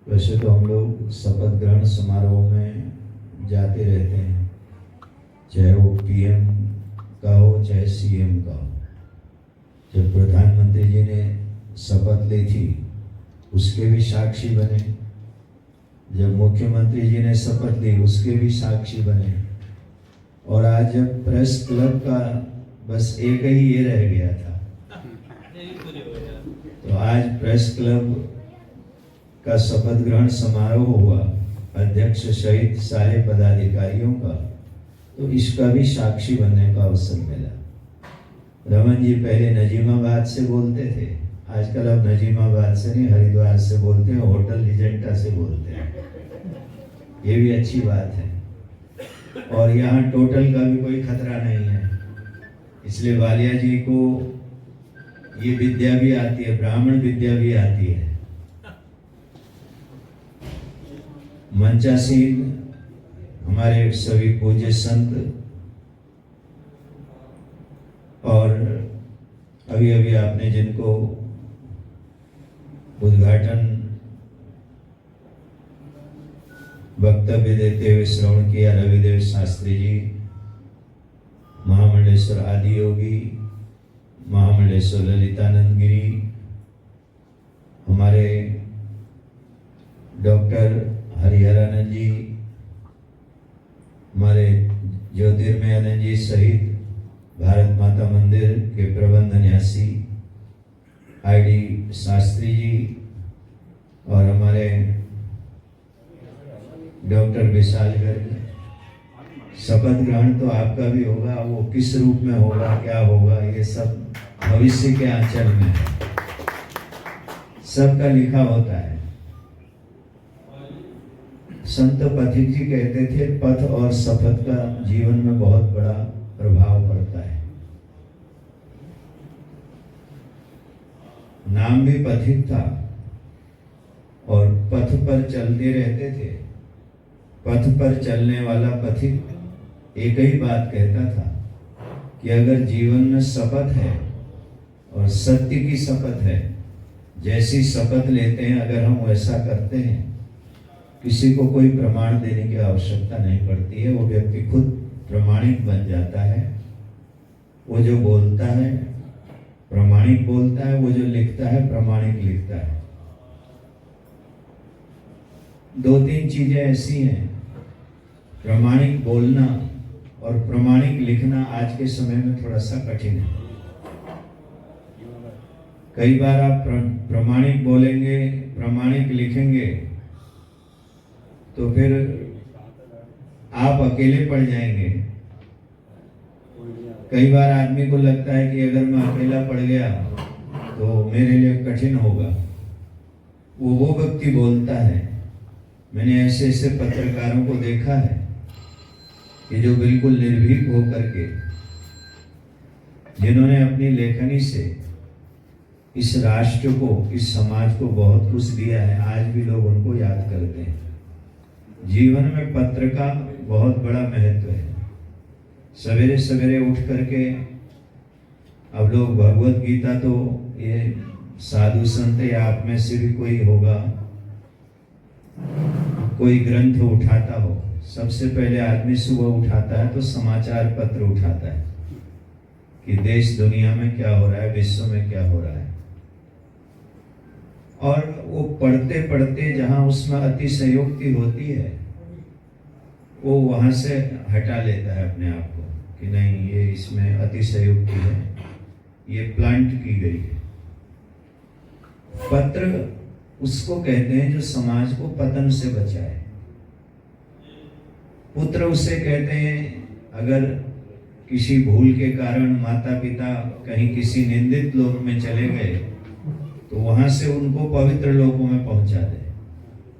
वैसे तो हम लोग शपथ ग्रहण समारोह में जाते रहते हैं, चाहे वो पीएम का हो चाहे सीएम का हो। जब प्रधानमंत्री जी ने शपथ ली थी उसके भी साक्षी बने, जब मुख्यमंत्री जी ने शपथ ली उसके भी साक्षी बने, और आज जब प्रेस क्लब का बस एक ही ये रह गया था, तो आज प्रेस क्लब का शपथ ग्रहण समारोह हुआ अध्यक्ष सहित सारे पदाधिकारियों का, तो इसका भी साक्षी बनने का अवसर मिला। रमन जी पहले नजीमाबाद से बोलते थे, आजकल अब नजीमाबाद से नहीं हरिद्वार से बोलते हैं, होटल रिजेंटा से बोलते हैं। ये भी अच्छी बात है। और यहाँ टोटल का भी कोई खतरा नहीं है, इसलिए वालिया जी को ये विद्या भी आती है, ब्राह्मण विद्या भी आती है। मंचासीन हमारे सभी पूज्य संत, और अभी अभी आपने जिनको उद्घाटन वक्तव्य देते हुए श्रवण किया, रविदेव शास्त्री जी, महामंडलेश्वर आदि योगी, महामंडलेश्वर ललितानंद गिरी, हमारे डॉक्टर हरिहरानंद जी, हमारे ज्योतिर्मयानंद जी सहित भारत माता मंदिर के प्रबंध न्यासी आईडी शास्त्री जी, और हमारे डॉक्टर विशाल गर्ग। शपथ ग्रहण तो आपका भी होगा, वो किस रूप में होगा, क्या होगा, ये सब भविष्य के आंचल में है, सबका लिखा होता है। संत पथिक जी कहते थे पथ और शपथ का जीवन में बहुत बड़ा प्रभाव पड़ता है। नाम भी पथिक था और पथ पर चलते रहते थे। पथ पर चलने वाला पथिक एक ही बात कहता था कि अगर जीवन में शपथ है और सत्य की शपथ है, जैसी शपथ लेते हैं अगर हम वैसा करते हैं, किसी को कोई प्रमाण देने की आवश्यकता नहीं पड़ती है, वो व्यक्ति खुद प्रमाणिक बन जाता है। वो जो बोलता है प्रमाणिक बोलता है, वो जो लिखता है प्रमाणिक लिखता है। दो तीन चीजें ऐसी हैं, प्रमाणिक बोलना और प्रमाणिक लिखना आज के समय में थोड़ा सा कठिन है। कई बार आप प्रमाणिक बोलेंगे, प्रमाणिक लिखेंगे, तो फिर आप अकेले पड़ जाएंगे। कई बार आदमी को लगता है कि अगर मैं अकेला पड़ गया तो मेरे लिए कठिन होगा। वो व्यक्ति बोलता है। मैंने ऐसे ऐसे पत्रकारों को देखा है कि जो बिल्कुल निर्भीक होकर के, जिन्होंने अपनी लेखनी से इस राष्ट्र को, इस समाज को बहुत कुछ दिया है, आज भी लोग उनको याद करते हैं। जीवन में पत्र का बहुत बड़ा महत्व है। सवेरे सवेरे उठ करके अब लोग भगवत गीता, तो ये साधु संत या आप में से भी कोई होगा, कोई ग्रंथ उठाता हो, सबसे पहले आदमी सुबह उठाता है तो समाचार पत्र उठाता है कि देश दुनिया में क्या हो रहा है, विश्व में क्या हो रहा है। और वो पढ़ते पढ़ते जहां उसमें अतिशयोक्ति होती है, वो वहां से हटा लेता है अपने आप को कि नहीं, ये इसमें अतिशयोक्ति है, ये प्लांट की गई है। पत्र उसको कहते हैं जो समाज को पतन से बचाए। पुत्र उसे कहते हैं अगर किसी भूल के कारण माता पिता कहीं किसी निंदित लोक में चले गए तो वहां से उनको पवित्र लोकों में पहुंचा दे।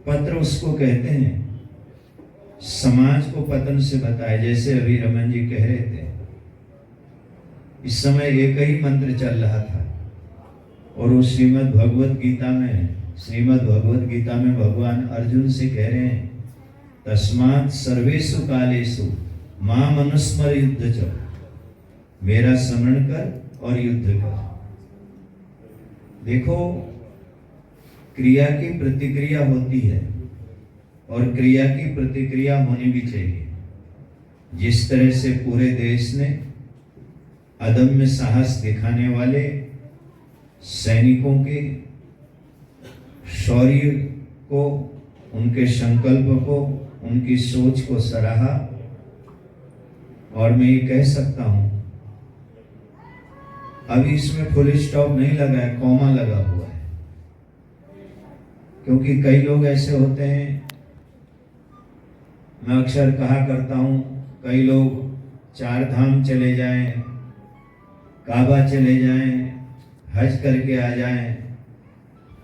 पत्र उसको कहते हैं समाज को पतन से बताए। जैसे अभी रमन जी कह रहे थे, इस समय एक ही मंत्र चल रहा था और वो श्रीमद् भगवत गीता में है। श्रीमद् भगवत गीता में भगवान अर्जुन से कह रहे हैं, तस्मात् सर्वेषु कालेषु माम अनुस्मर युद्ध च, मेरा स्मरण कर और युद्ध कर। देखो क्रिया की प्रतिक्रिया होती है और क्रिया की प्रतिक्रिया होनी भी चाहिए। जिस तरह से पूरे देश ने अदम्य साहस दिखाने वाले सैनिकों के शौर्य को, उनके संकल्प को, उनकी सोच को सराहा। और मैं ये कह सकता हूं, अभी इसमें फुल स्टॉप नहीं लगा है, कॉमा लगा हुआ है। क्योंकि कई लोग ऐसे होते हैं, मैं अक्सर कहा करता हूं, कई लोग 4 धाम चले जाएं, काबा चले जाएं, हज करके आ जाएं।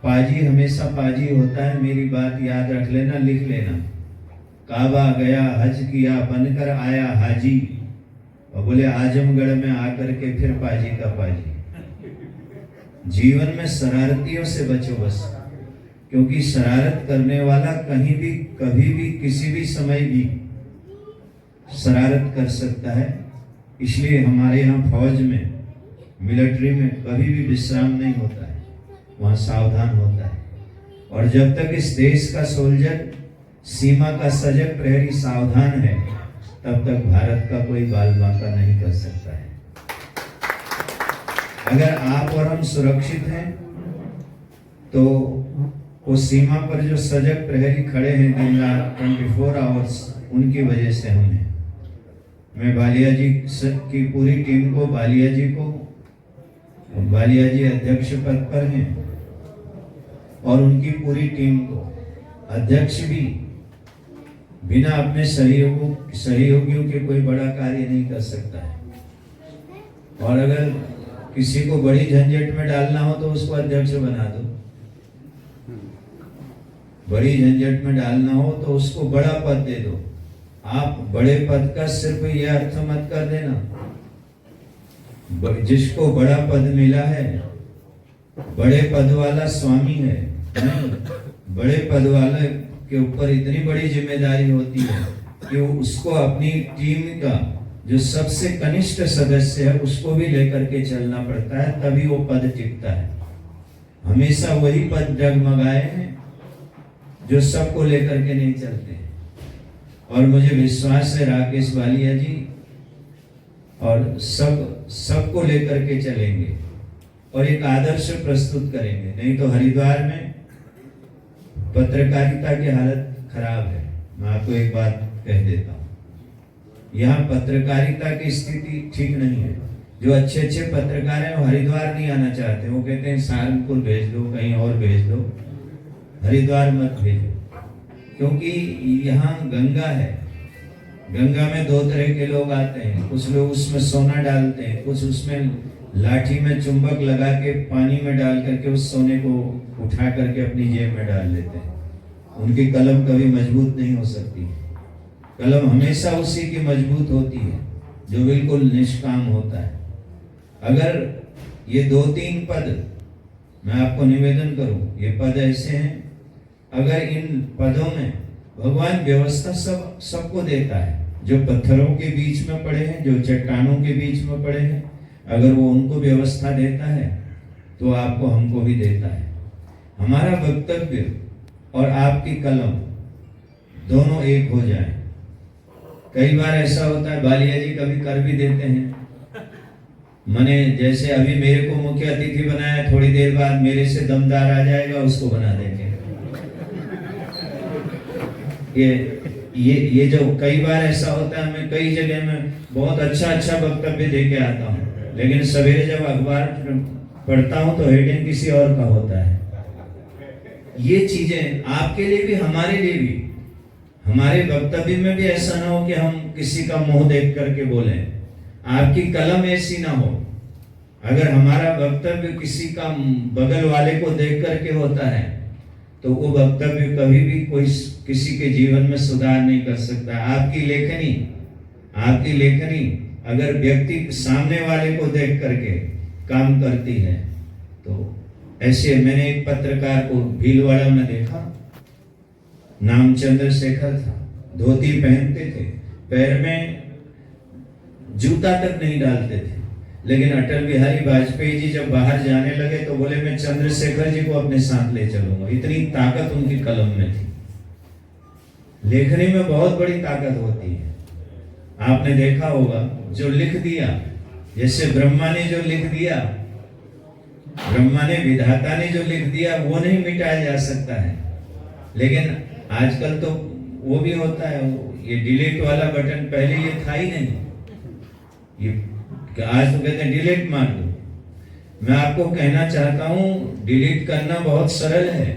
पाजी हमेशा पाजी होता है, मेरी बात याद रख लेना, लिख लेना। काबा गया, हज किया, बनकर आया हाजी, और बोले आजमगढ़ में आकर के फिर पाजी का पाजी। जीवन में शरारतियों से बचो बस, क्योंकि शरारत करने वाला कहीं भी, कभी भी, किसी भी समय भी शरारत कर सकता है। इसलिए हमारे यहाँ फौज में, मिलिट्री में कभी भी विश्राम नहीं होता है, वहाँ सावधान होता है। और जब तक इस देश का सोल्जर, सीमा का सजग प्रहरी सावधान है, तब तक भारत का कोई बाल बांका नहीं कर सकता है। अगर आप और हम सुरक्षित हैं तो वो सीमा पर जो सजग प्रहरी खड़े हैं दिन रात 24 आवर्स, उनकी वजह से हम हैं। मैं बालिया जी की पूरी टीम को, बालिया जी को, बालिया जी अध्यक्ष पद पर हैं, और उनकी पूरी टीम को, अध्यक्ष भी बिना अपने सहयोगियों के कोई बड़ा कार्य नहीं कर सकता है। और अगर किसी को बड़ी झंझट में डालना हो तो उसको अध्यक्ष बना दो। बड़ी झंझट में डालना हो तो उसको बड़ा पद दे दो। आप बड़े पद का सिर्फ यह अर्थ मत कर देना, जिसको बड़ा पद मिला है, बड़े पद वाला स्वामी है, नहीं, बड़े पद वाले के ऊपर इतनी बड़ी जिम्मेदारी होती है कि उसको अपनी टीम का जो सबसे कनिष्ठ सदस्य है उसको भी लेकर के चलना पड़ता है, तभी वो पद टिकता है। हमेशा वही पद डगमगाए हैं जो सबको लेकर के नहीं चलते। और मुझे विश्वास है राकेश वालिया जी और सबको लेकर के चलेंगे और एक आदर्श प्रस्तुत करेंगे। नहीं तो हरिद्वार में पत्रकारिता की हालत खराब है। मैं आपको एक बात कह देता हूँ, यहाँ पत्रकारिता की स्थिति ठीक नहीं है। जो अच्छे अच्छे पत्रकार हैं वो हरिद्वार नहीं आना चाहते, वो कहते हैं सहारनपुर भेज दो, कहीं और भेज दो, हरिद्वार मत भेजो। क्योंकि यहाँ गंगा है, गंगा में 2 तरह के लोग आते हैं। कुछ लोग उसमें सोना डालते हैं, कुछ उसमें लाठी में चुंबक लगा के पानी में डाल करके उस सोने को उठा करके अपनी जेब में डाल लेते हैं। उनकी कलम कभी मजबूत नहीं हो सकती। कलम हमेशा उसी की मजबूत होती है जो बिल्कुल निष्काम होता है। अगर ये 2-3 पद मैं आपको निवेदन करूं, ये पद ऐसे हैं, अगर इन पदों में भगवान व्यवस्था सबको देता है, जो पत्थरों के बीच में पड़े हैं, जो चट्टानों के बीच में पड़े हैं, अगर वो उनको व्यवस्था देता है तो आपको, हमको भी देता है। हमारा वक्तव्य और आपकी कलम दोनों एक हो जाए। कई बार ऐसा होता है, बालिया जी कभी कर भी देते हैं, मने जैसे अभी मेरे को मुख्य अतिथि बनाया, थोड़ी देर बाद मेरे से दमदार आ जाएगा, उसको बना देंगे। ये जो कई बार ऐसा होता है, मैं कई जगह में बहुत अच्छा वक्तव्य दे के आता हूँ, लेकिन सवेरे जब अखबार पढ़ता हूँ तो हेडिंग किसी और का होता है। ये चीजें आपके लिए भी, हमारे लिए भी, हमारे वक्तव्य में भी ऐसा ना हो कि हम किसी का मुंह देख करके बोलें। आपकी कलम ऐसी ना हो। अगर हमारा वक्तव्य किसी का बगल वाले को देख करके होता है तो वो वक्तव्य कभी भी कोई किसी के जीवन में सुधार नहीं कर सकता। आपकी लेखनी अगर व्यक्ति सामने वाले को देख करके काम करती है तो ऐसे, मैंने एक पत्रकार को भीलवाड़ा में देखा, नाम चंद्रशेखर था, धोती पहनते थे, पैर में जूता तक नहीं डालते थे, लेकिन अटल बिहारी वाजपेयी जी जब बाहर जाने लगे तो बोले मैं चंद्रशेखर जी को अपने साथ ले चलूंगा। इतनी ताकत उनकी कलम में थी। लेखनी में बहुत बड़ी ताकत होती है। आपने देखा होगा, जो लिख दिया, जैसे ब्रह्मा ने जो लिख दिया, ब्रह्मा ने, विधाता ने जो लिख दिया, वो नहीं मिटाया जा सकता है। लेकिन आजकल तो वो भी होता है, ये डिलीट वाला बटन, पहले ये था ही नहीं। ये आज तो कहते हैं डिलीट मार दो। मैं आपको कहना चाहता हूं, डिलीट करना बहुत सरल है,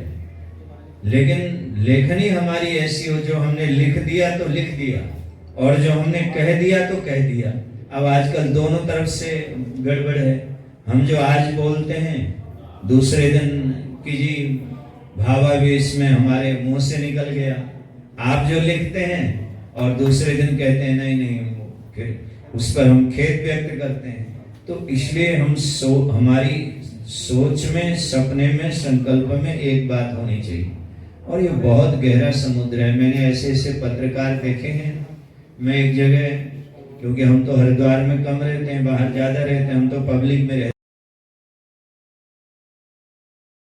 लेकिन लेखनी हमारी ऐसी हो, जो हमने लिख दिया तो लिख दिया, और जो हमने कह दिया तो कह दिया। अब आजकल दोनों तरफ से गड़बड़ है। हम जो आज बोलते हैं, दूसरे दिन की जी भावावेश में हमारे मुंह से निकल गया। आप जो लिखते हैं और दूसरे दिन कहते हैं नहीं नहीं, उस पर हम खेद व्यक्त करते हैं। तो इसलिए हम हमारी सोच में, सपने में, संकल्प में एक बात होनी चाहिए, और ये बहुत गहरा समुद्र है। मैंने ऐसे ऐसे पत्रकार देखे हैं। मैं एक जगह, क्योंकि हम तो हरिद्वार में कम रहते हैं, बाहर ज्यादा रहते हैं, हम तो पब्लिक में रहते हैं।